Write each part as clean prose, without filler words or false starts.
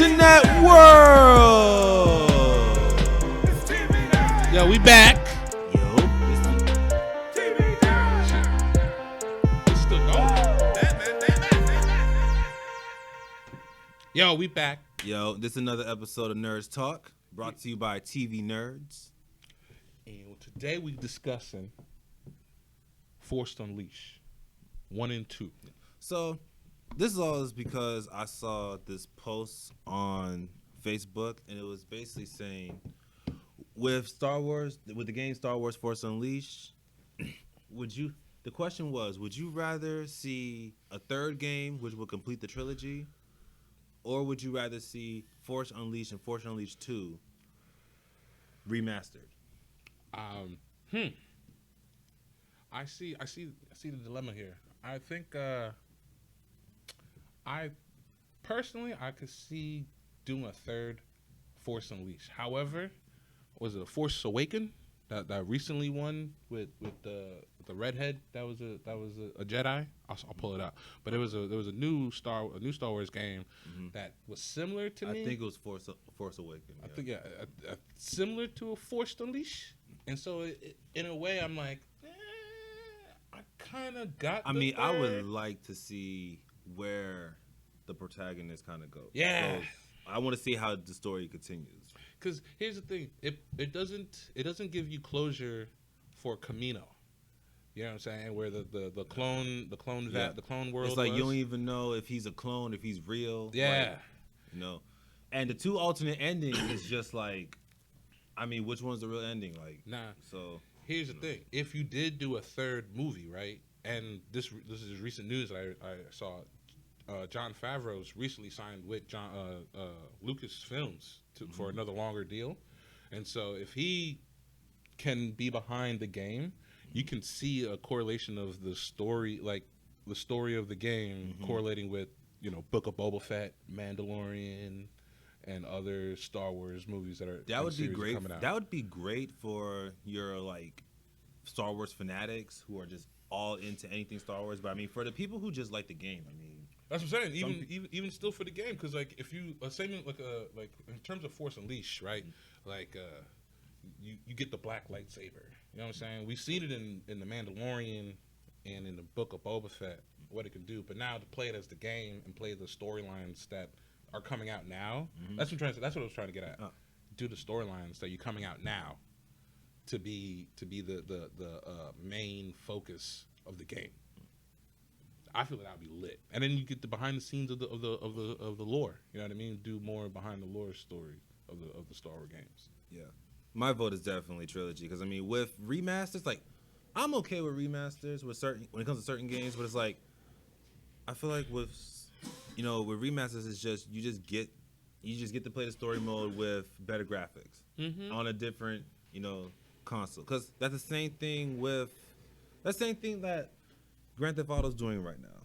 internet world. Yo, we back. Yo, It's still going. Yo, we back. this is another episode of Nerdz Talk, brought to you by TV Nerds. And today we discussing Forced Unleash 1 and 2. So, this is all because I saw this post on Facebook, and it was basically saying, with the game Star Wars Force Unleashed, the question was, would you rather see a third game which would complete the trilogy, or would you rather see Force Unleashed and Force Unleashed 2 remastered? I see the dilemma here. I think I could see doing a third Force Unleashed. However, was it a Force Awaken that recently won with the redhead that was a Jedi? I'll pull it out. But there was a new Star Wars game that was similar to me. I think it was Force Awaken. I think similar to a Force Unleashed. And so in a way I'm like, I kind of got. I mean, I would like to see where the protagonist kind of goes. Yeah. So I want to see how the story continues. Because here's the thing, it doesn't give you closure for Kamino. You know what I'm saying? Where the clone world. It's like was. you don't even know if he's a clone, if he's real. Yeah. Like, and the two alternate endings is just like, I mean, which one's the real ending? Like, nah. So here's the thing: if you did do a third movie, right? And this is recent news that I saw. Jon Favreau's recently signed with Lucasfilms for another longer deal, and so if he can be behind the game, you can see a correlation of the story, like the story of the game correlating with Book of Boba Fett, Mandalorian, and other Star Wars movies that would be great. Coming out. That would be great for your like Star Wars fanatics who are just all into anything Star Wars. But I mean, for the people who just like the game, I mean. That's what I'm saying. Even still for the game, because like if you like in terms of Force Unleashed, right? Like you get the black lightsaber. You know what I'm saying? We've seen it in the Mandalorian and in the Book of Boba Fett what it can do. But now to play it as the game and play the storylines that are coming out now. That's what I'm trying to say. That's what I was trying to get at. Do the storylines that are coming out now to be the main focus of the game. I feel that would be lit, and then you get the behind the scenes of the lore. You know what I mean? Do more behind the lore story of the Star Wars games. Yeah, my vote is definitely trilogy because I mean with remasters, like I'm okay with remasters when it comes to certain games, but it's like I feel like with remasters it's just you just get to play the story mode with better graphics on a different console because that's the same thing that Grand Theft Auto's doing right now,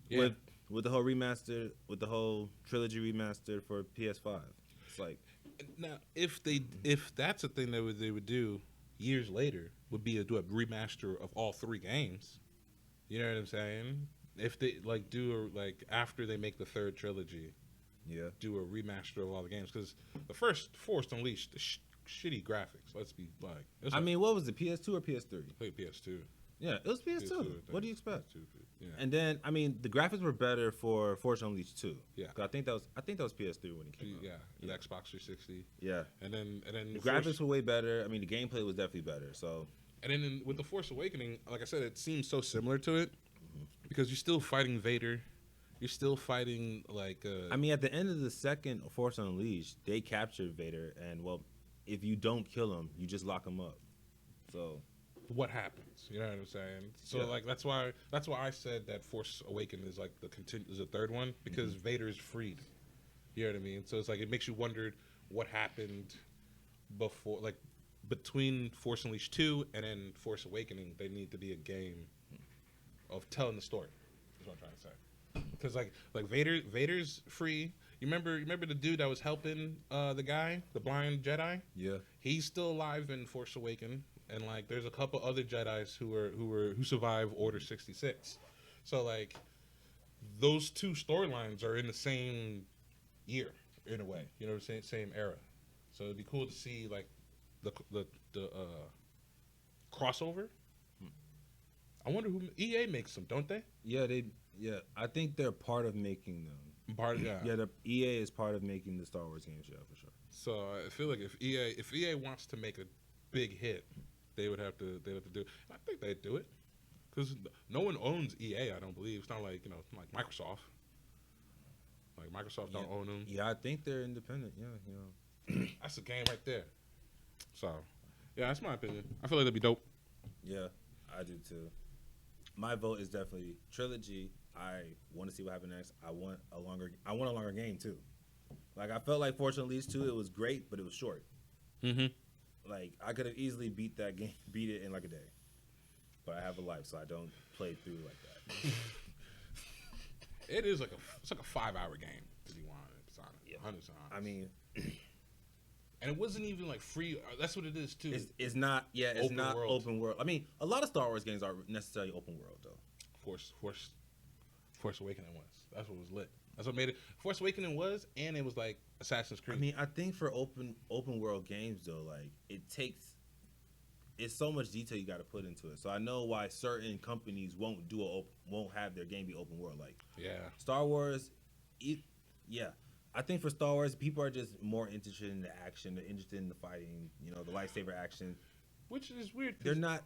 with the whole remaster, with the whole trilogy remastered for PS5. It's like now if that's a thing that they would do years later would be do a remaster of all three games. You know what I'm saying? If they like do after they make the third trilogy, do a remaster of all the games because the first Force Unleashed the shitty graphics. Let's be like. I mean, what was it? PS2 or PS3? I played PS2. Yeah, it was PS2. What do you expect? Yeah. And then, I mean, the graphics were better for Force Unleashed 2. Yeah. I think that was PS3 when it came out. Yeah, the Xbox 360. Yeah. And then the graphics were way better. I mean, the gameplay was definitely better. So. And then with the Force Awakening, like I said, it seems so similar to it because you're still fighting Vader. You're still fighting I mean, at the end of the second Force Unleashed, they captured Vader, and if you don't kill him, you just lock him up. So. What happens? You know what I'm saying? So that's why I said that Force Awakened is like is the third one because Vader is freed. You know what I mean? So it's like it makes you wonder what happened before, like between Force Unleashed 2 and then Force Awakening. There need to be a game of telling the story. Is what I'm trying to say. Because like Vader's free. You remember the dude that was helping the guy, the blind Jedi? Yeah. He's still alive in Force Awakened. And like, there's a couple other Jedis who survived Order 66. So like, those two storylines are in the same year. in a way. You know what I'm saying? Same era. So it'd be cool to see like the crossover. I wonder who EA makes them, don't they? Yeah, I think they're part of making them. Part of that. Yeah, the EA is part of making the Star Wars games. Yeah, for sure. So I feel like if EA wants to make a big hit, they would have to do it. I think they'd do it because no one owns EA. I don't believe it's not like like Microsoft. Like Microsoft don't own them. Yeah, I think they're independent. Yeah, That's a game right there. So yeah, that's my opinion. I feel like that'd be dope. Yeah, I do too. My vote is definitely trilogy. I want to see what happens next. I want a longer game too. Like I felt like Force Unleashed 2, it was great, but it was short. Mm-hmm. Like I could have easily beat it in like a day. But I have a life, so I don't play through like that. It's like a 5-hour game to be honest. Yeah. 100%. I mean, and it wasn't even like free. That's what it is too. It's not. Yeah, it's open not world. open world. I mean, a lot of Star Wars games aren't necessarily open world though. Force Awakening was. That's what was lit. That's what made it. Force Awakening was, and it was like Assassin's Creed. I mean, I think for open world games though, like it's so much detail you got to put into it. So I know why certain companies won't have their game be open world. Like Star Wars, yeah. I think for Star Wars, people are just more interested in the action. They're interested in the fighting. The lightsaber action, which is weird. They're not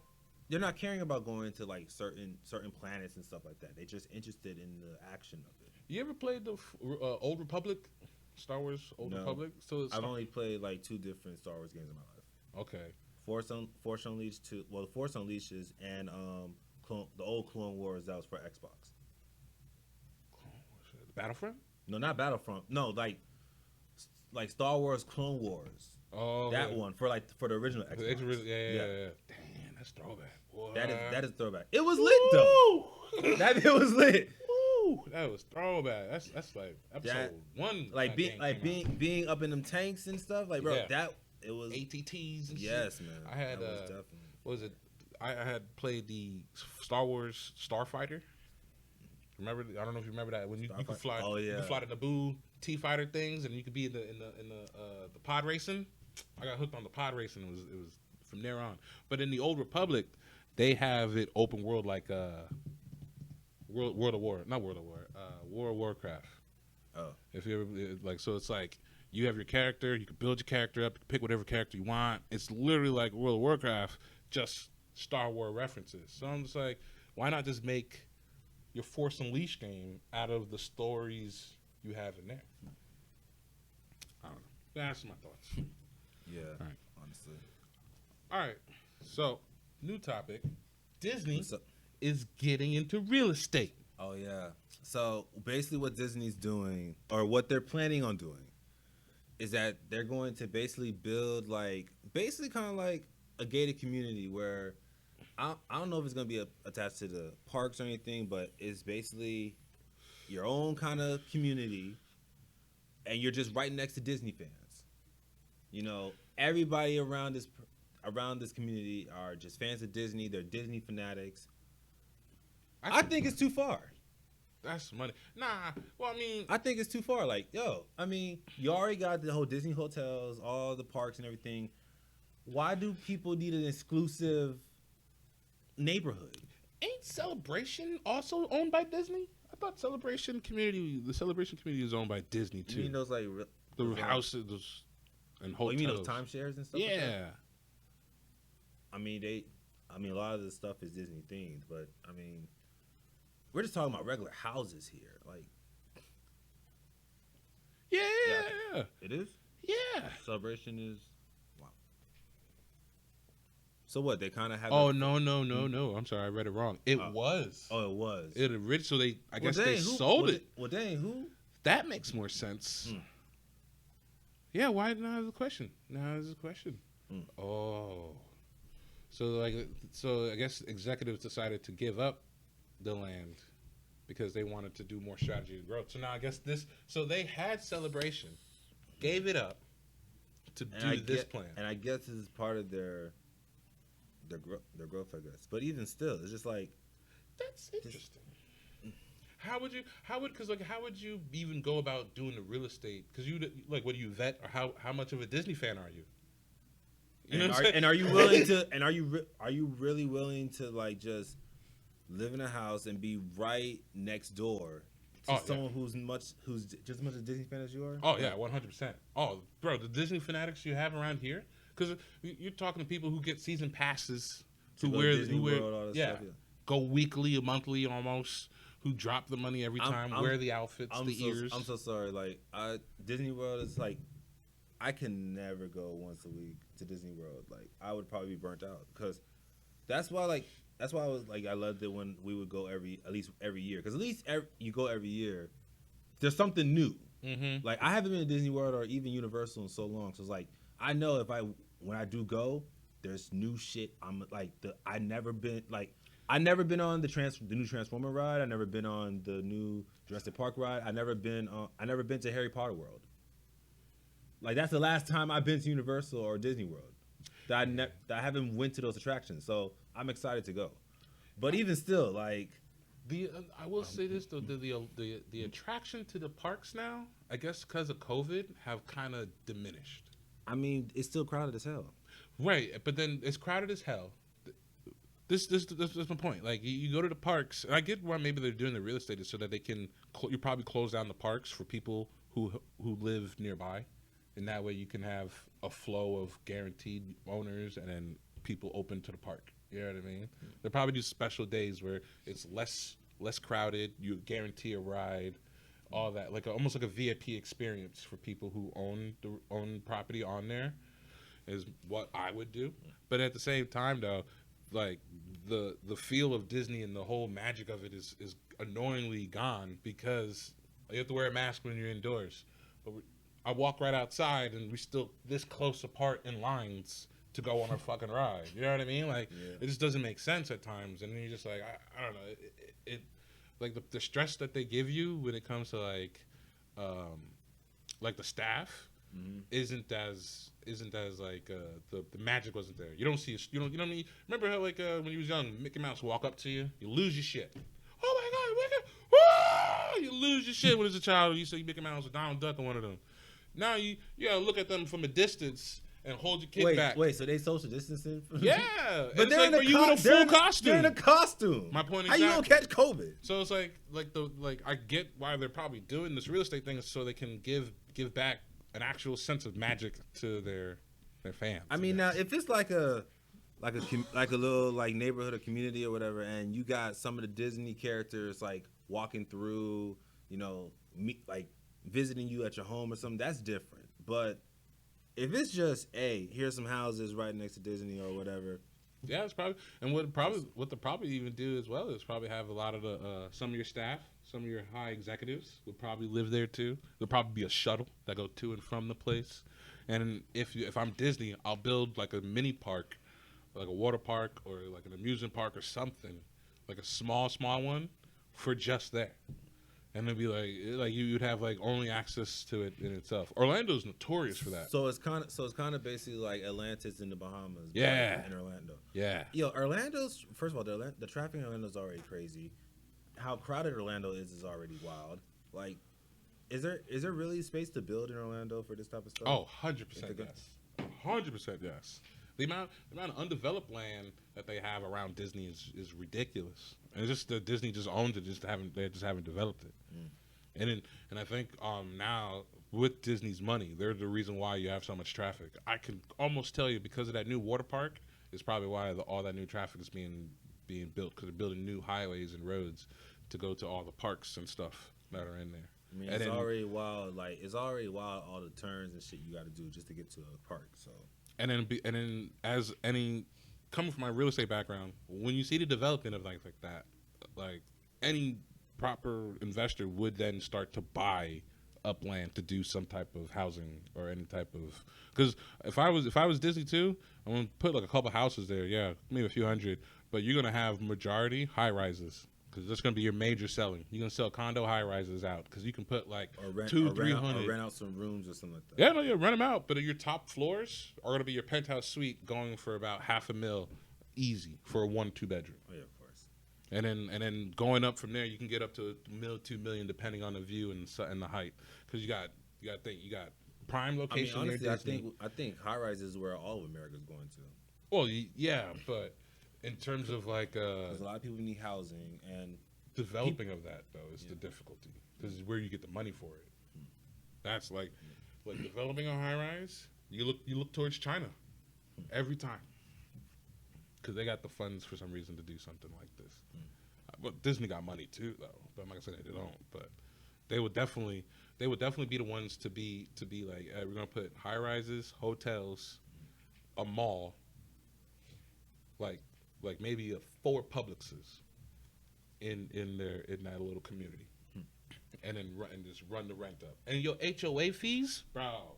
caring about going to like certain planets and stuff like that. They're just interested in the action of it. You ever played the Old Republic, Star Wars Old Republic? So I've only played like 2 different Star Wars games in my life. Okay. Force Unleashed 2. Well, Force Unleashes and the old Clone Wars that was for Xbox. Battlefront? No, not Battlefront. No, like Star Wars Clone Wars. Oh, that one for the original Xbox. Yeah. Damn, that's throwback. Boy. That is throwback. It was lit though. It was lit. Woo! That was throwback. That's like episode 1. Like being up in them tanks and stuff. Like bro, it was ATTs and shit. Yes, man. I had what was it? I had played the Star Wars Starfighter. Remember? I don't know if you remember that when you could fly. Oh yeah. You could fly the Naboo T-fighter things, and you could be in the pod racing. I got hooked on the pod racing. It was from there on. But in the Old Republic, they have it open world like World of Warcraft. Oh. If you ever like, so it's like you have your character, you can build your character up, you can pick whatever character you want. It's literally like World of Warcraft, just Star Wars references. So I'm just like, why not just make your Force Unleashed game out of the stories you have in there? I don't know. That's my thoughts. Yeah. All right. Honestly. All right. So, new topic. Disney is getting into real estate. Oh yeah. So basically, what Disney's doing, or what they're planning on doing, is that they're going to basically build kind of like a gated community where I don't know if it's going to be attached to the parks or anything, but it's basically your own kind of community, and you're just right next to Disney fans. Everybody around this community are just fans of Disney. They're Disney fanatics. I think it's too far. That's money. Nah. Well, I mean, I think it's too far. Like, you already got the whole Disney hotels, all the parks and everything. Why do people need an exclusive neighborhood? Ain't Celebration also owned by Disney? I thought the Celebration community is owned by Disney too. You mean those the houses and hotels? You mean those timeshares and stuff? Yeah. Like that? I mean, a lot of this stuff is Disney themed, but we're just talking about regular houses here. Like, yeah. It is? Yeah. Celebration is, wow. So what? They kind of have. Oh no! I'm sorry, I read it wrong. It was. Oh, it was. It originally. I guess they sold it. Well, dang, who? That makes more sense. Yeah. Why now is the question? Oh. So I guess executives decided to give up the land because they wanted to do more strategy and growth. So now I guess so they had Celebration, gave it up to do this plan. And I guess this is part of their growth, I guess. But even still, it's just like, that's interesting. how would you even go about doing the real estate? Because you like, what do you vet, or how much of a Disney fan are you? You know what I'm saying? And are you willing to? And are you really willing to like just live in a house and be right next door to someone who's just as much a Disney fan as you are? Oh yeah, 100%. Oh, bro, the Disney fanatics you have around here, because you're talking to people who get season passes, who wear World, stuff, go weekly, monthly, almost, who drop the money every time, wear the outfits, ears. I'm so sorry. Like Disney World is like, I can never go once a week to Disney World. Like I would probably be burnt out because that's why I was like, I loved it when we would go at least every year, because at least you go every year, there's something new. Mm-hmm. Like I haven't been to Disney World or even Universal in so long, so it's like I know when I do go, there's new shit. I never been on the new Transformer ride. I never been on the new Jurassic Park ride. I never been to Harry Potter World. Like that's the last time I've been to Universal or Disney World. That I haven't went to those attractions. So I'm excited to go. But even still, like I will say this though, the attraction to the parks now, I guess because of COVID, have kind of diminished. I mean, it's still crowded as hell. Right, but then it's crowded as hell. This is my point. Like you go to the parks, and I get why maybe they're doing the real estate is so that they can you probably close down the parks for people who live nearby, and that way you can have a flow of guaranteed owners and then people open to the park. You know what I mean? They probably do special days where it's less crowded. You guarantee a ride, all that, like almost like a VIP experience for people who own property on there, is what I would do. But at the same time, though, like the feel of Disney and the whole magic of it is annoyingly gone because you have to wear a mask when you're indoors. But I walk right outside and we're still this close apart in lines to go on a fucking ride. You know what I mean? Like it just doesn't make sense at times, and then you're just like, I don't know. It like the stress that they give you when it comes to like the staff isn't as like the magic wasn't there. You don't see remember how like when you was young, Mickey Mouse walk up to you, you lose your shit. Oh my God, Mickey! Whoa! You lose your shit when as a child. You see Mickey Mouse or Donald Duck or one of them. Now you gotta look at them from a distance and hold your kid back. Wait, so they social distancing? Yeah. But they're in a full costume. They're in a costume. My point is, how you gonna catch COVID? So it's like I get why they're probably doing this real estate thing is so they can give back an actual sense of magic to their fans. I mean, now if it's like a little like neighborhood or community or whatever, and you got some of the Disney characters like walking through, like visiting you at your home or something, that's different. But if it's just, hey, here's some houses right next to Disney or whatever. Yeah, it's probably, and what they'll probably even do as well is probably have a lot of the some of your staff, some of your high executives will probably live there too. There'll probably be a shuttle that go to and from the place. And if I'm Disney, I'll build like a mini park, like a water park or like an amusement park or something, like a small one for just that. And it'd be like you'd have like only access to it in itself. Orlando's notorious for that. So it's kind of basically like Atlantis in the Bahamas. Yeah. In Orlando. Yeah. Yo, Orlando's, first of all, the traffic in Orlando's already crazy. How crowded Orlando is already wild. Like, is there really space to build in Orlando for this type of stuff? Oh, 100% yes. 100% yes. The amount of undeveloped land that they have around Disney is ridiculous. And it's just that Disney just owns it, they just haven't developed it. And I think now with Disney's money, they're the reason why you have so much traffic. I can almost tell you because of that new water park is probably why all that new traffic is being built, because they're building new highways and roads to go to all the parks and stuff that are in there. I mean, it's already wild. Like it's already wild all the turns and shit you got to do just to get to a park. So. And then as any coming from my real estate background, when you see the development of like that, like any proper investor would then start to buy up land to do some type of housing or any type of, because if I was Disney too, I'm gonna put like a couple houses there, yeah, maybe a few hundred, but you're gonna have majority high rises. Because that's going to be your major selling. You're going to sell condo high rises out because you can put like 200-300. Or rent out some rooms or something like that. Yeah, rent them out. But your top floors are going to be your penthouse suite going for about $500,000 easy for a 1-2 bedroom. Oh, yeah, of course. And then going up from there, you can get up to $2 million depending on the view and the height. Because you got to think you got prime location. I mean, honestly, near Disney. I think high rise is where all of America's going to. Well, yeah, but in terms of like, because a lot of people need housing and developing of that though is the difficulty. Because it's where you get the money for it. That's like developing a high rise. You look towards China every time. Because they got the funds for some reason to do something like this. Well, Disney got money too, though. But I'm not gonna say they don't. But they would definitely be the ones to be like, we're gonna put high rises, hotels, a mall, like maybe 4 Publixes in that little community, and then just run the rent up. And your HOA fees, bro.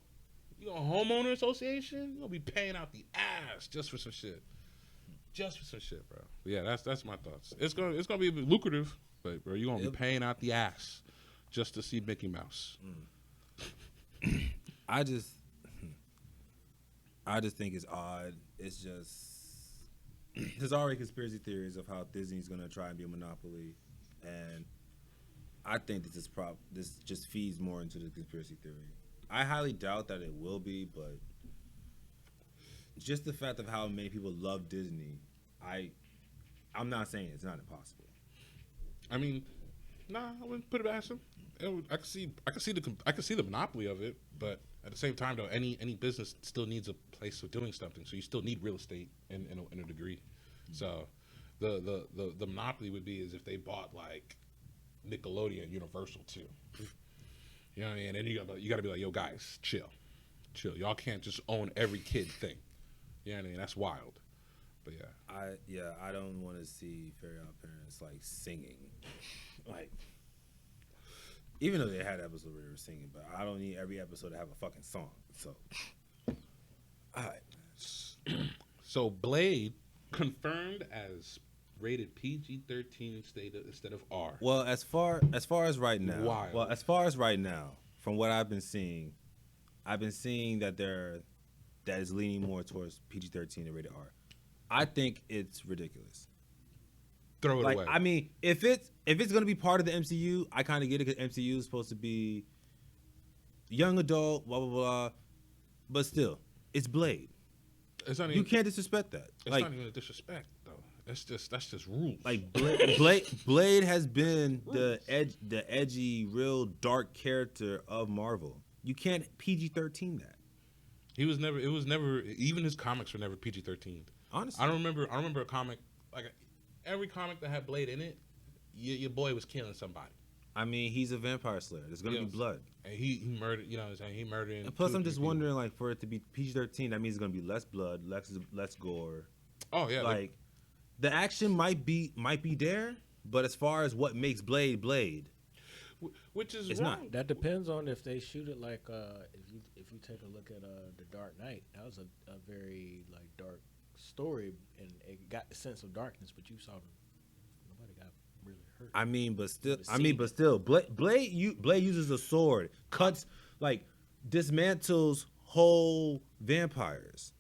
You a homeowner association? You gonna be paying out the ass just for some shit. Just for some shit, bro. But yeah, that's my thoughts. It's gonna be lucrative, but bro, you're gonna be paying out the ass just to see Mickey Mouse. I just think it's odd. It's just there's already conspiracy theories of how Disney's gonna try and be a monopoly, and I think this just feeds more into the conspiracy theory. I highly doubt that it will be, but just the fact of how many people love Disney, I'm not saying it's not impossible. I mean, nah, I wouldn't put it past them. I could see the monopoly of it, but at the same time, though, any business still needs a place of doing something. So you still need real estate in a degree. Mm-hmm. So the monopoly would be as if they bought like Nickelodeon, Universal too. You know what I mean? And then you got to be like, yo, guys, chill. Y'all can't just own every kid thing. You know what I mean? That's wild. But yeah. I don't want to see Fairy Odd Parents like singing, like even though they had episodes where they were singing, but I don't need every episode to have a fucking song. So, all right. So Blade confirmed as rated PG-13 instead of R. Well, as far as right now, from what I've been seeing that is leaning more towards PG-13 and rated R. I think it's ridiculous. Throw it away. I mean, if it's gonna be part of the MCU, I kind of get it because MCU is supposed to be young adult, blah blah blah. But still, it's Blade. You can't disrespect that. It's not even a disrespect though. That's just rules. Like Blade has been the edgy, real dark character of Marvel. You can't PG-13 that. It was never. Even his comics were never PG-13. Honestly, I don't remember a comic like every comic that had Blade in it. Your boy was killing somebody. I mean, he's a vampire slayer. There's gonna be blood. And he murdered. You know what I'm saying? He murdered. And plus, I'm just wondering, like, for it to be PG-13, that means it's gonna be less blood, less gore. Oh yeah, like the action might be there, but as far as what makes Blade, which is it's wrong. not. That depends on if they shoot it like if you take a look at The Dark Knight, that was a very like dark story, and it got the sense of darkness, but you saw nobody got really hurt. I mean, but still, Blade uses a sword, cuts, like, dismantles whole vampires.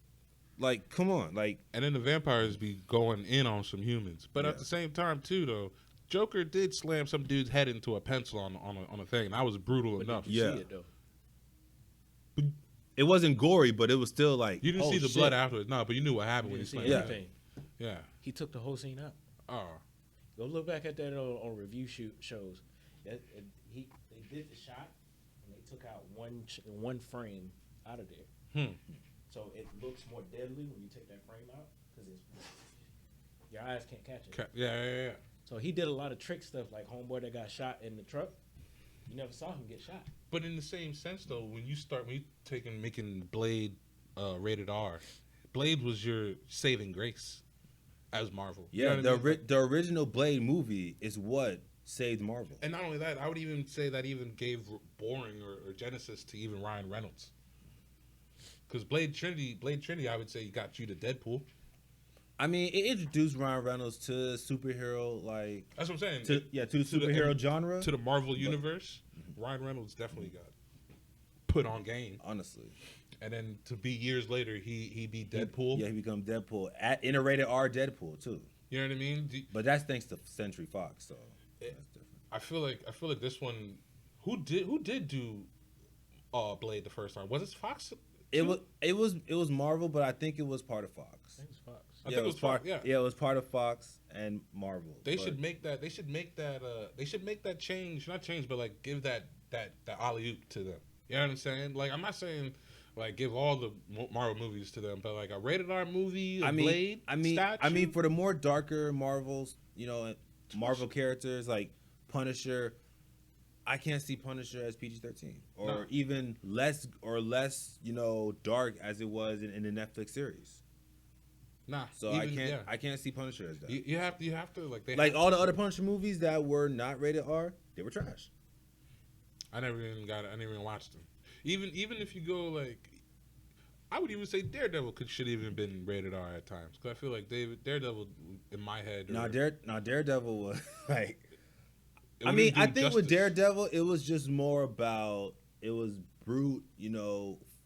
Like, come on, like. And then the vampires be going in on some humans, but at the same time too, though, Joker did slam some dude's head into a pencil on a thing. That was brutal enough. You see it though. But it wasn't gory, but it was still like, you didn't see the blood afterwards. No, but you knew what happened when he slammed everything. Yeah. He took the whole scene out. Oh. Go look back at that on review shows. They did the shot and they took out one frame out of there. So it looks more deadly when you take that frame out because your eyes can't catch it. Yeah. So he did a lot of trick stuff, like homeboy that got shot in the truck. You never saw him get shot. But in the same sense, though, when you making Blade rated R, Blade was your saving grace as Marvel. Yeah, the original Blade movie is what saved Marvel. And not only that, I would even say that even gave boring or genesis to even Ryan Reynolds. Because Blade Trinity, I would say, got you to Deadpool. I mean, it introduced Ryan Reynolds to superhero, like. That's what I'm saying. To the superhero genre. To the Marvel universe. Ryan Reynolds definitely got put on game. Honestly. And then to be years later, he be Deadpool. He become Deadpool. In a rated R Deadpool, too. You know what I mean? But that's thanks to Century Fox, so that's different. I feel like this one. Who did do Blade the first time? Was it Fox? It was Marvel, but I think it was part of Fox. I think it's Fox. I think it was part. Yeah, it was part of Fox and Marvel. They should make that. They should make that change. Not change, but like give that alley oop to them. You know what I'm saying? Like I'm not saying like give all the Marvel movies to them, but like a rated R movie, Blade. I mean, for the more darker Marvels, Marvel characters like Punisher. I can't see Punisher as PG-13 or even less dark as it was in the Netflix series. Nah, so I can't see Punisher as that. You have to like all the other Punisher movies that were not rated R, they were trash. I never even watched them. Even if you go like, I would even say Daredevil should even been rated R at times because I feel like Daredevil in my head. Daredevil was like. I mean, I think with Daredevil, it was just more about it was brute,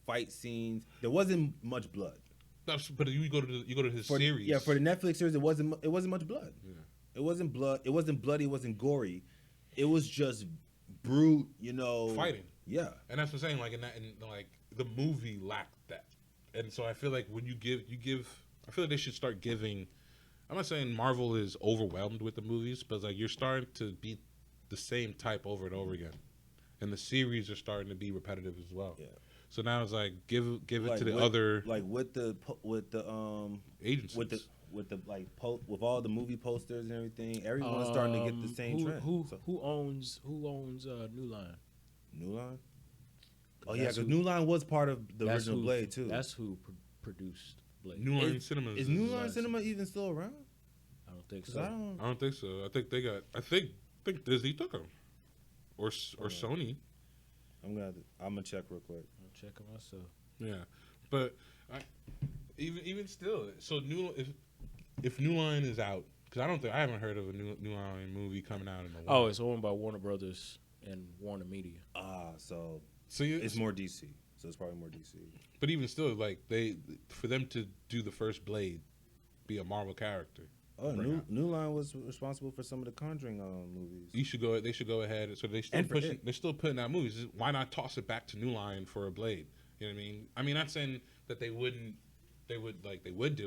fight scenes. There wasn't much blood. But you go to his series. Yeah, for the Netflix series, it wasn't much blood. Yeah. It wasn't blood. It wasn't bloody. It wasn't gory. It was just brute, fighting. Yeah, and that's what I'm saying. Like like the movie lacked that, and so I feel like when you give, I feel like they should start giving. I'm not saying Marvel is overwhelmed with the movies, but like you're starting to beat the same type over and over again, and the series are starting to be repetitive as well. Yeah. So now it's like give it to the other with the agencies with all the movie posters and everything. Everyone's starting to get the same trend. Who owns New Line? New Line. Oh yeah, because New Line was part of the original Blade too. That's who produced Blade. New Line Cinema. Is New Line Cinema even still around? I don't think so. I don't think so. I think they got. I think Disney took them, or Sony. I'm gonna check real quick. I'm checking myself. Yeah, but even still, so if New Line is out, because I haven't heard of a New Line movie coming out in a while. Oh, it's owned by Warner Brothers and Warner Media. So it's more DC. So it's probably more DC. But even still, like for them to do the first Blade, be a Marvel character. Oh, New Line was responsible for some of the Conjuring movies. They should go ahead. So they're still putting out movies. Why not toss it back to New Line for a Blade? You know what I mean? I mean, not saying that they would do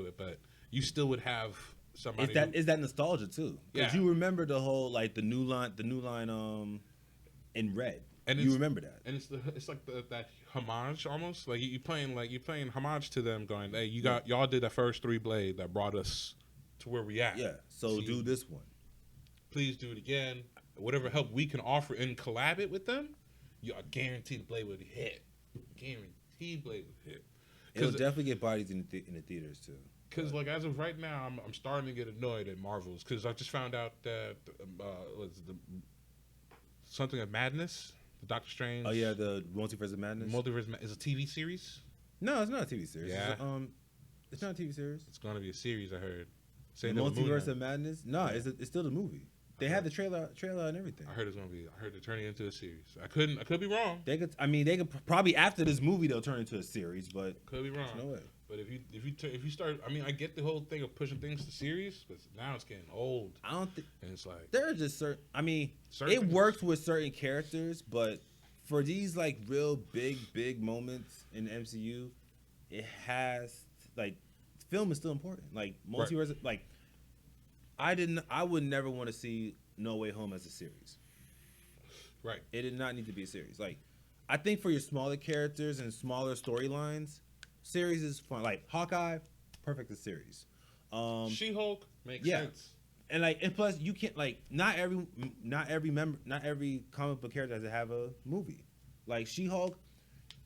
it, but you still would have somebody. Is that nostalgia too? Because you remember the whole the New Line in Red. And you remember that, and it's like that homage almost. Like you're playing homage to them, going, "Hey, y'all did that first 3 Blade that brought us to where we at. Yeah, so do this one. Please do it again. Whatever help we can offer and collab it with them, you are guaranteed Blade would hit. Guaranteed Blade would hit. It'll definitely get bodies in the theaters too. Because like as of right now, I'm starting to get annoyed at Marvels because I just found out that something of Madness, the Doctor Strange. Oh yeah, the Multiverse of Madness. Is a TV series. No, it's not a TV series. Yeah. It's not a TV series. It's going to be a series, I heard. The Multiverse of Madness? No, it's still the movie. They have the trailer and everything. I heard they're turning it into a series. I could be wrong. They could probably after this movie they'll turn it into a series, but could be wrong. No way. But if you start, I mean, I get the whole thing of pushing things to series, but now it's getting old. I don't think, and it's like there are just certain. I mean, it works with certain characters, but for these like real big moments in the MCU, it has film is still important. Like multiverse, right. I would never want to see No Way Home as a series. Right. It did not need to be a series. Like, I think for your smaller characters and smaller storylines, series is fun. Like Hawkeye, perfect as series. She-Hulk makes sense. And plus you can't not every comic book character has to have a movie. Like She-Hulk,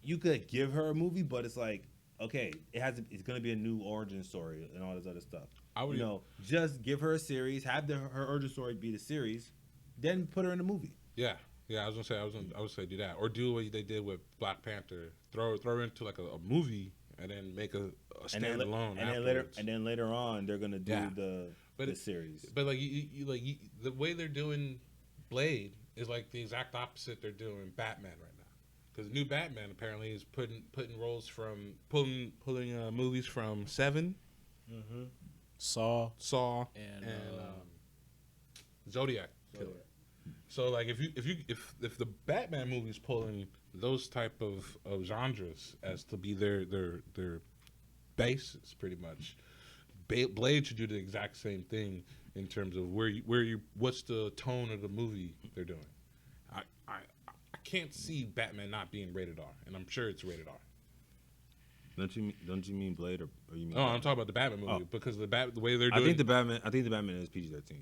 you could give her a movie, but it's like, okay, it's gonna be a new origin story and all this other stuff. Just give her a series, have her origin story be the series, then put her in a movie. Yeah, I was gonna say do that, or do what they did with Black Panther, throw her into like a movie, and then make a standalone. And then later on, they're gonna do the series. But the way they're doing Blade is like the exact opposite they're doing Batman right now. Because the new Batman apparently is putting roles from pulling movies from Seven, Saw, Saw, and Zodiac Killer. So like if the Batman movies pulling those type of genres as to be their basis pretty much, Blade should do the exact same thing in terms of where you what's the tone of the movie they're doing. I can't see Batman not being rated R, and I'm sure it's rated R. Don't you mean Blade or you mean? No, I'm talking about the Batman movie because the way they're doing. I think the Batman is PG-13.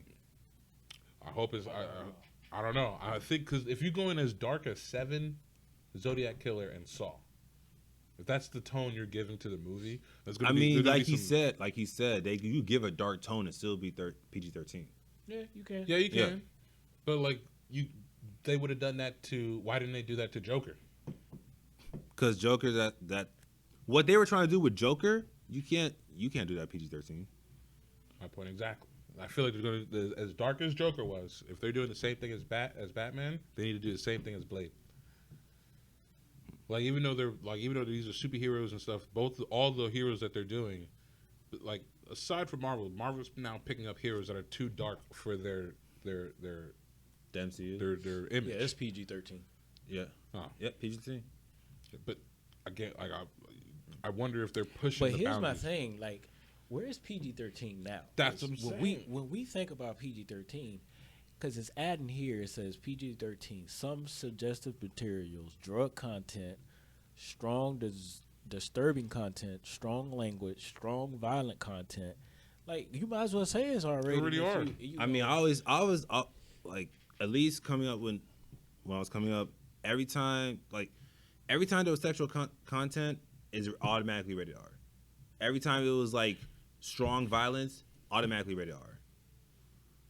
I hope it's. I don't know. I think because if you go in as dark as Seven, Zodiac Killer, and Saw, if that's the tone you're giving to the movie, that's gonna be. Like he said, you give a dark tone and still be PG-13. Yeah, you can. Yeah, you can. Yeah. But like they would have done that to. Why didn't they do that to Joker? Because Joker, that what they were trying to do with Joker, you can't do that PG-13. My point exactly. I feel like they're going to, as dark as Joker was, if they're doing the same thing as Batman, they need to do the same thing as Blade. Like even though these are superheroes and stuff, all the heroes that they're doing, like aside from Marvel's now picking up heroes that are too dark for their MCU, their image. Yeah, it's PG-13. Yeah. Oh. Yeah, PG-13. But again, like I wonder if they're pushing. But here's my thing, like. Where is PG-13 now? That's what I'm saying. When we think about PG-13, because it's adding here, it says PG-13, some suggestive materials, drug content, strong disturbing content, strong language, strong violent content. Like, you might as well say it's already. Already are. I was like, at least coming up when I was coming up, every time there was sexual content, is automatically rated R. Every time it was like strong violence, automatically rated R.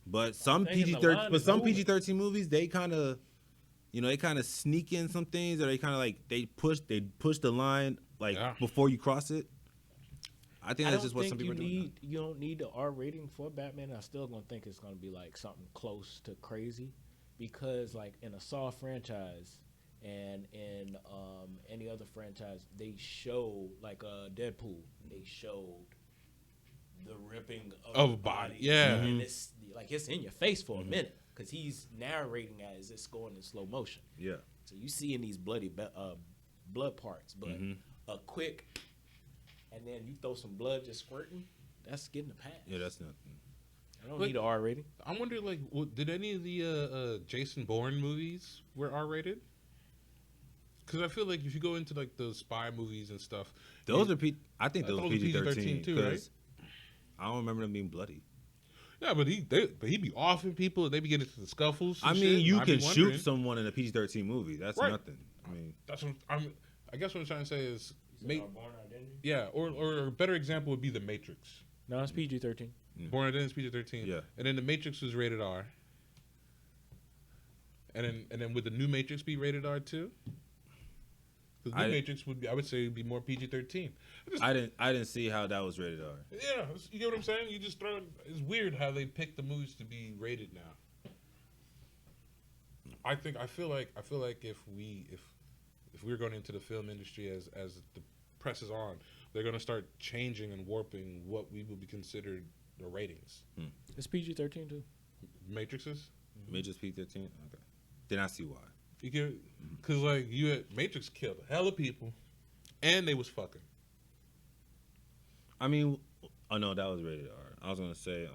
But some PG-13 movies, they kind of, sneak in some things, or they kind of like they push the line before you cross it. I think that's just what some people are doing. You don't need the R rating for Batman. I still gonna think it's gonna be like something close to crazy, because like in a Saw franchise and in any other franchise, they show like Deadpool, they showed the ripping of body. Yeah. And it's like it's in your face for a minute because he's narrating as it's going in slow motion. Yeah. So you see in these bloody blood parts, but a quick, and then you throw some blood just squirting, that's getting a pass. Yeah, that's nothing. I don't need an R rating. I wonder, like, did any of the Jason Bourne movies were R rated? Because I feel like if you go into like the spy movies and stuff, those are I think those are PG-13 too, right? I don't remember them being bloody. Yeah, but he'd be offing people and they be getting into the scuffles. I mean, you can shoot someone in a PG-13 movie. That's nothing. I mean, that's what I guess what I'm trying to say is, Born Identity. Yeah, or a better example would be The Matrix. No, it's PG-13. Born Identity is PG-13. Yeah, and then The Matrix was rated R. And then would the new Matrix be rated R too? The new Matrix I would say would be more PG-13. I didn't see how that was rated R. Yeah, you get what I'm saying? You just throw it. It's weird how they pick the movies to be rated now. I feel like if we're going into the film industry as the press is on, they're going to start changing and warping what we would be considered the ratings. It's PG-13 too. Matrixes? Matrix PG-13? Okay. Then I see why. You get, because like Matrix killed a hell of people, and they was fucking. I mean, oh no, that was rated R. I was gonna say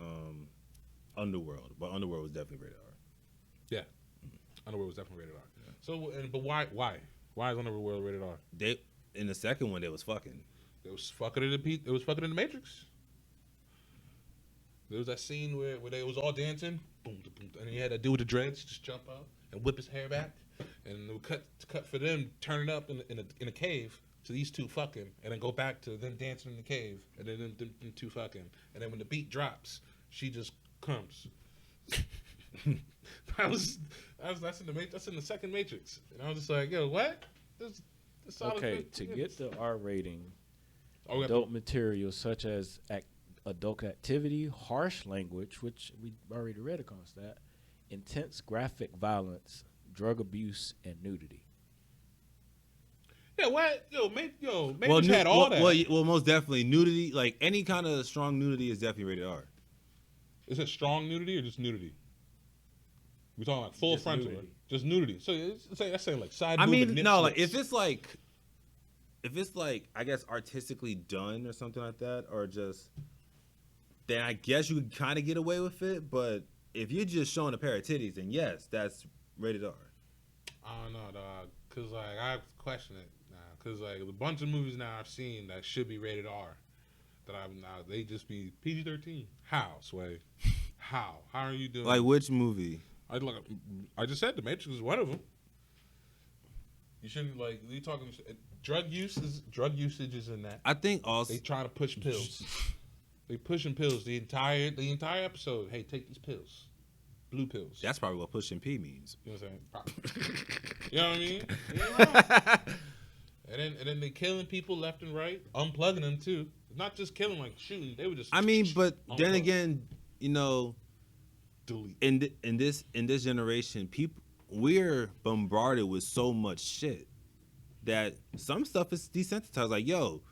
Underworld, but Underworld was definitely rated R. Yeah, Underworld was definitely rated R. Yeah. So, but why is Underworld rated R? They in the second one they was fucking. It was fucking in the Matrix. There was that scene where they was all dancing, boom, boom, and he had to do with the dreads, just jump out and whip his hair back, and it would cut for them turning up in a cave to these two fucking, and then go back to them dancing in the cave, and then them two fucking, and then when the beat drops, she just comes. That's in the second Matrix, and I was just like, yo, what? This okay, to get the R rating, adult material such as adult activity, harsh language, which we already read across that, intense graphic violence, drug abuse, and nudity. Yeah, what? Maybe Well, had all that. Well, most definitely nudity. Like any kind of strong nudity is definitely rated R. Is it strong nudity or just nudity? We talking like full Just frontal, nudity. right? Just nudity. So that's saying like side. I boob and mean, nip no, like slits. if it's like I guess artistically done or something like that, or just then I guess you could kind of get away with it. But if you're just showing a pair of titties, then yes, that's rated R. I don't know, dog. Cause like I question it now. Cause like a bunch of movies now I've seen that should be rated R, that I'm now they just be PG-13. How, Sway? How? How are you doing? Like which movie? I just said The Matrix is one of them. You shouldn't like you talking drug usage is in that. I think also They try to push pills. They pushing pills the entire episode. Hey, take these pills, blue pills. that's probably what pushing P means. You know what I'm saying? You know what I mean? You ain't wrong. And then they killing people left and right, unplugging them too. Not just killing, like shooting. They were just. I mean, but then unplug. again, you know, Delete. in this generation, we're bombarded with so much shit that some stuff is desensitized. Like, yo,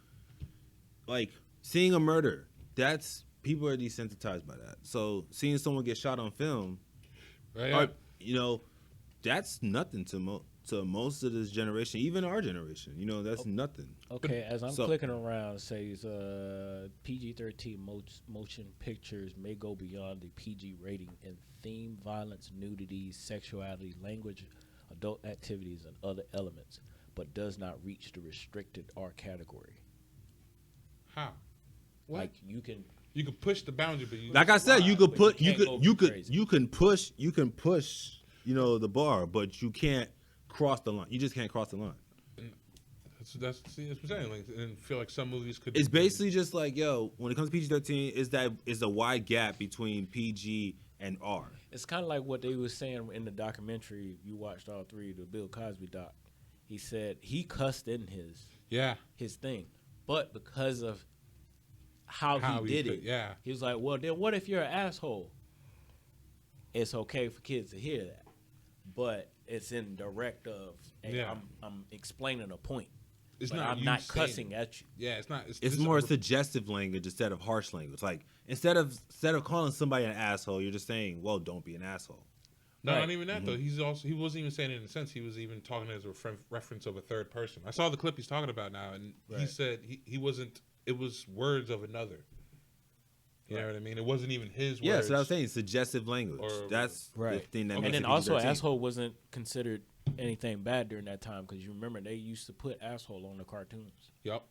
like seeing a murder, that's people are desensitized by that. So seeing someone get shot on film, Right, or, you know, that's nothing to most of this generation, even our generation. You know, that's nothing. Okay, as I'm So- clicking around, it says PG-13 motion pictures may go beyond the PG rating in theme, violence, nudity, sexuality, language, adult activities, and other elements, but does not reach the restricted R category. How? What? Like you can push the boundary, but you Like I said, you could but put you can't go crazy. you can push, you know, the bar, but you can't cross the line. You just can't cross the line. That's what I'm saying. Like, and feel like some movies could. It's basically just like, yo, when it comes to PG-13, is a wide gap between PG and R. It's kind of like what they was saying in the documentary. You watched all three, the Bill Cosby doc. He said he cussed in his thing, but because of how he did it, yeah. he was like, well, then what if you're an asshole? It's okay for kids to hear that, but it's in direct of, hey, Yeah. I'm explaining a point. It's but not I'm you not saying cussing it. at you. Yeah, it's not. It's more suggestive language instead of harsh language. Like instead of calling somebody an asshole, you're just saying, well, don't be an asshole. No, Right. not even that though. He wasn't even saying it in a sense. He was even talking as a reference of a third person. I saw the clip he's talking about now, and he Right. said he wasn't. It was words of another. You know what I mean? It wasn't even his Yeah, words. so I was saying suggestive language. Or- That's the Right. thing that Okay. makes And then it also, PG-13. asshole wasn't considered anything bad during that time because you remember they used to put asshole on the cartoons. Yup.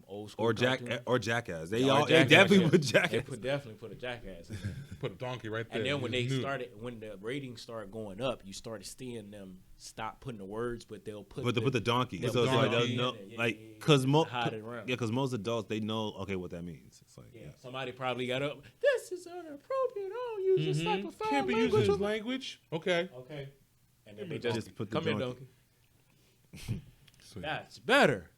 Old school or cartoons. jackass. They Yeah, or all they Jackass, definitely yeah. put They jackass. definitely put a jackass in there. Put a donkey right there. And then when You knew. when the ratings started going up, you started seeing them stop putting the words, but they'll put But they put the donkey. the So it's like donkey they'll know, in it. like Yeah, because hide it around. most adults they know what that means. It's like Yeah, somebody probably got up. This is inappropriate. I don't use this type of foul Can't be language. using his language. Okay. Okay. And then they Just just put the come here, donkey. donkey. Sweet. That's better.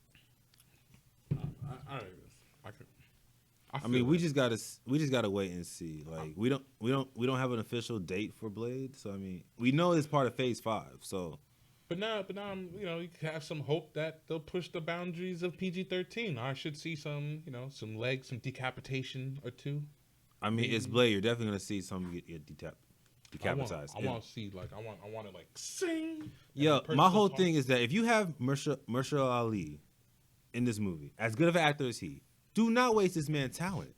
I mean, we just gotta wait and see. Like we don't have an official date for Blade, so I mean, we know it's part of Phase 5. So, But now, you can have some hope that they'll push the boundaries of PG-13. I should see some legs, some decapitation or two. I mean, it's Blade. You're definitely gonna see some get decapitized. I want to see I want to sing. Yo, and the my person whole talk. thing is that if you have Mahershala Ali in this movie, as good of an actor as he, do not waste this man's talent.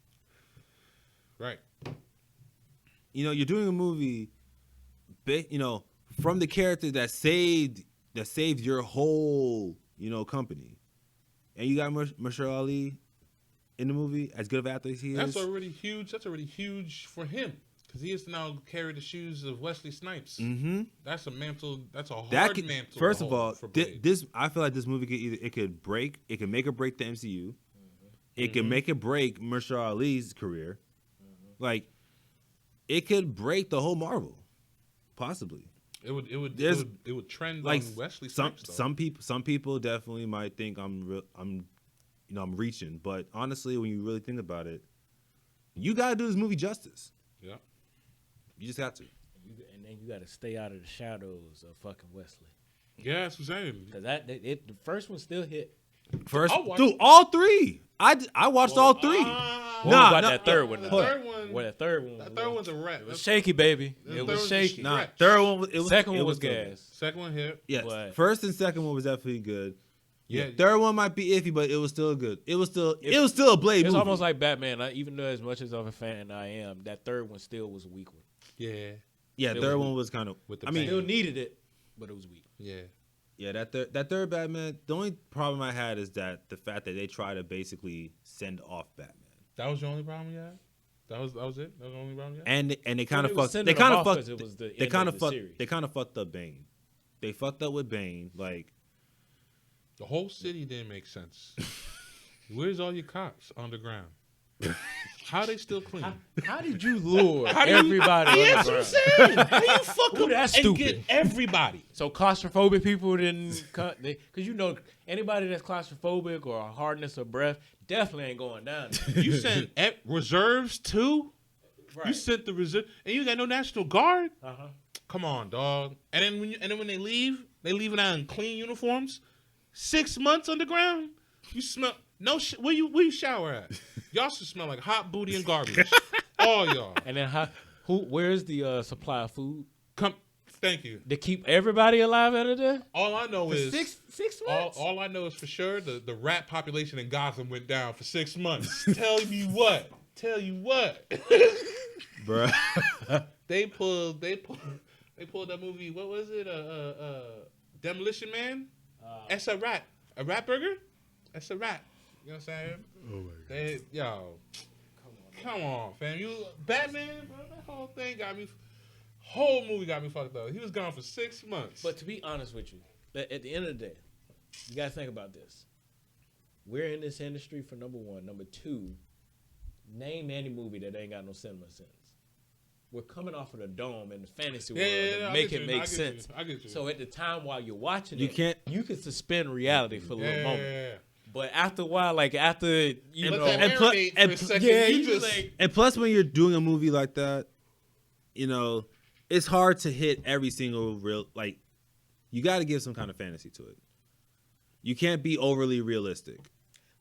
Right. You know, you're doing a movie, from the character that saved your whole, company, and you got Mahershala Ali in the movie, as good of an actor as he That's is. already huge. That's already huge for him because he has to now carry the shoes of Wesley Snipes. Mm-hmm. That's a mantle. That's a hard That mantle. first to of hold all, for Blade. this I feel like this movie could make or break the MCU. It can make or break Mahershala Ali's career. Like, it could break the whole Marvel, possibly. It would trend Like on Wesley some Snipes. Though. some people definitely might think I'm reaching, but honestly, when you really think about it, you gotta do this movie justice. Yeah. You just have to. And then you got to stay out of the shadows of fucking Wesley. Yeah, that's what I'm saying. Because the first one still hit. First, I'll watch dude, it. all three. I watched all three. What Nah, about nah, that third one? The though? third one. Well, that third one. That third one's a wreck. It was shaky, baby. The It third was one's a shaky. Nah, stretch. third one. It was, Second it one was good. gas. Second one hit. Yes, But- first and second one was definitely good. Yeah. Third one might be iffy, but it was still good. It was still a Blade It's movie. almost like Batman. Even though as much as of a fan I am, that third one still was a weak one. Yeah. yeah, it third was- one was kind of. with the I mean, Still needed it, but it was weak. Yeah. yeah, that third Batman. The only problem I had is that the fact that they try to basically send off Batman, That was your only problem you had? That was it? That was the only problem you had? and they kind of It was fucked. sending They kind him of off fucked. 'cause it was the They end kind of of the fucked. series. They kind of fucked up Bane. They fucked up with Bane. Like The whole city didn't make sense. Where's all your cops underground? How they still clean? How did you lure How do you- everybody Yeah, on that's the what ground? I'm saying. How you fuck Ooh, up that's and stupid. get everybody? So claustrophobic people didn't cut because you know anybody that's claustrophobic or hardness of breath definitely ain't going down there. You sent reserves too? You Right. sent the reserve, and you got no National Guard? Uh-huh. Come on, dog. And then when they leave it out in clean uniforms. 6 months underground. You smell where you shower at? Y'all should smell like hot booty and garbage. All y'all. And then where's the supply of food Come. Thank you. to keep everybody alive out of there? All I know For is six months. all I know is for sure the rat population in Gotham went down for 6 months. Tell you what. bruh. They pulled that movie. What was it? Demolition Man. That's a rat. A rat burger. That's a rat. You know what I'm saying? Oh my god. Come on, fam. Batman, bro. That whole thing got me. Whole movie got me fucked up. He was gone for 6 months. But to be honest with you, at the end of the day, you gotta think about this. We're in this industry for number one. Number two, name any movie that ain't got no cinema sense. We're coming off of the dome in the fantasy world to I make get it you. make I get sense. you. I get you. So at the time while you're watching You it, can't- you can suspend reality for a little moment. yeah. But after a while, like after you Let know, that and pl- marinate and for a pl- second. yeah, you you just like And plus, when you're doing a movie like that, you know, it's hard to hit every single real. Like, you got to give some kind of fantasy to it. You can't be overly realistic.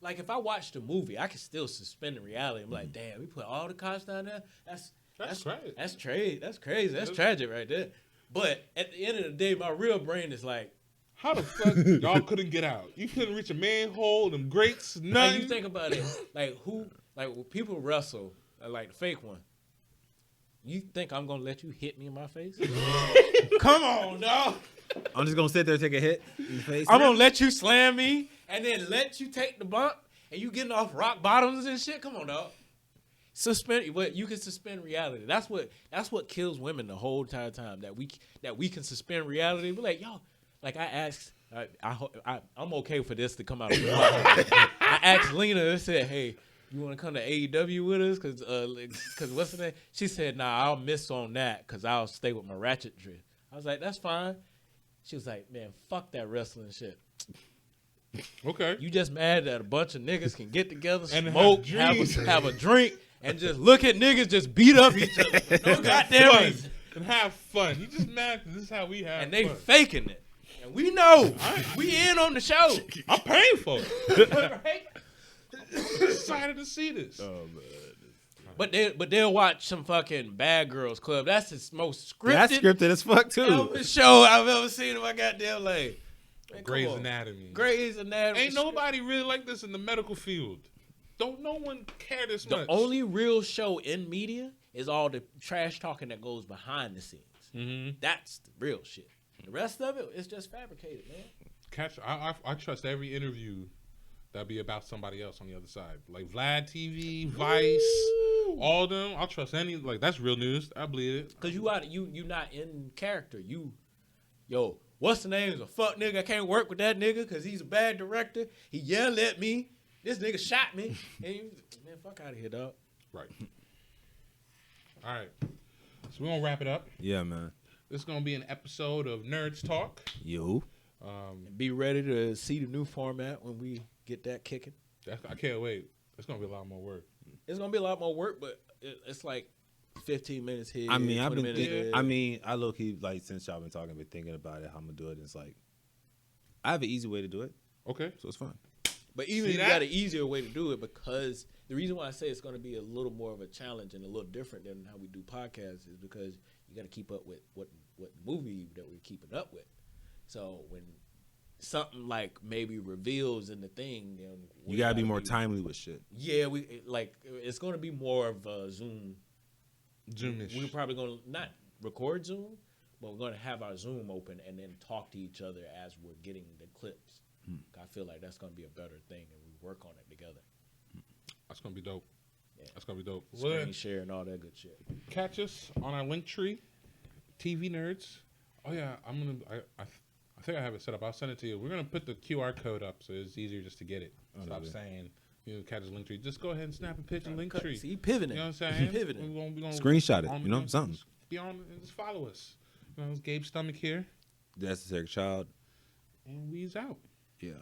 like if I watched a movie, I can still suspend the reality. I'm like, damn, we put all the cops down there. That's crazy. That's crazy. That's crazy. That's tragic right there. But at the end of the day, my real brain is like, How the fuck y'all couldn't get out? You couldn't reach a manhole, them grates, like nothing. you think about it, like when people wrestle, like the fake one. You think I'm gonna let you hit me in my face? Come on, dog. I'm just gonna sit there and take a hit in the face. I'm gonna let you slam me and then let you take the bump and you getting off rock bottoms and shit. Come on, dog. Suspend what you can suspend reality. That's what kills women the whole entire time. That we can suspend reality. We're like, yo, like I asked, I'm okay for this to come out of the I asked Lena, I said, hey, you want to come to AEW with us? Cause what's the name? She said, nah, I'll miss on that because I'll stay with my ratchetry. I was like, that's fine. She was like, man, fuck that wrestling shit. Okay. You just mad that a bunch of niggas can get together, And have smoke, dreams. have a drink, and just look at niggas just beat up each other. for No goddamn fun reason. and have fun. You just mad because this is how we have And they fun. faking it. And we know. We in on the show. I'm paying for it. Right? I'm excited to see this. Oh man. But they'll watch some fucking Bad Girls Club. That's the most scripted, That's scripted as fuck too. ever show I've ever seen in my goddamn life. Man, come Grey's on. Anatomy. Grey's Anatomy. Ain't nobody really like this in the medical field. Don't no one care this The much. only real show in media is all the trash talking that goes behind the scenes. Mm-hmm. That's the real shit. The rest of it is just fabricated, man. I trust every interview that be about somebody else on the other side. Like Vlad TV, Vice, all them. I'll trust any. Like that's real news. I believe it. Cause you not in character. Yo, what's the name? Is a fuck nigga. I can't work with that nigga because he's a bad director. He yelled at me. This nigga shot me. And man, fuck out of here, dog. Right. All right. So we're gonna wrap it up. Yeah, man. This is gonna be an episode of Nerdz Talk. You. And be ready to see the new format when we get that kicking. I can't wait. It's gonna be a lot more work. It's gonna be a lot more work, but it's like 15 minutes here. I mean, 20 minutes there. I low key like since y'all been talking, been thinking about it, how I'm gonna do it. It's like I have an easy way to do it, Okay. so it's fine. But even See if you that? got an easier way to do it, because the reason why I say it's going to be a little more of a challenge and a little different than how we do podcasts is because you got to keep up with what movie that we're keeping up with. So when something like maybe reveals in the thing, then You gotta be more timely with shit. Yeah, it's going to be more of a Zoom. Zoomish. We're probably going to not record Zoom, but we're going to have our Zoom open and then talk to each other as we're getting the clips. I feel like that's going to be a better thing, and we work on it together. That's gonna be dope. Yeah. That's gonna be dope. Screen share and all that good shit. Catch us on our link tree, TV Nerds. Oh yeah, I think I have it set up. I'll send it to you. We're gonna put the QR code up so it's easier just to get it. Stop saying catch us link tree. Just go ahead and snap a picture link tree. See, pivoting. You know what I'm saying? Pivoting. We gonna Screenshot it, something. Just be on and just follow us. You know, it's Gabe Stomach here, That's the second child. and we's out. Yeah.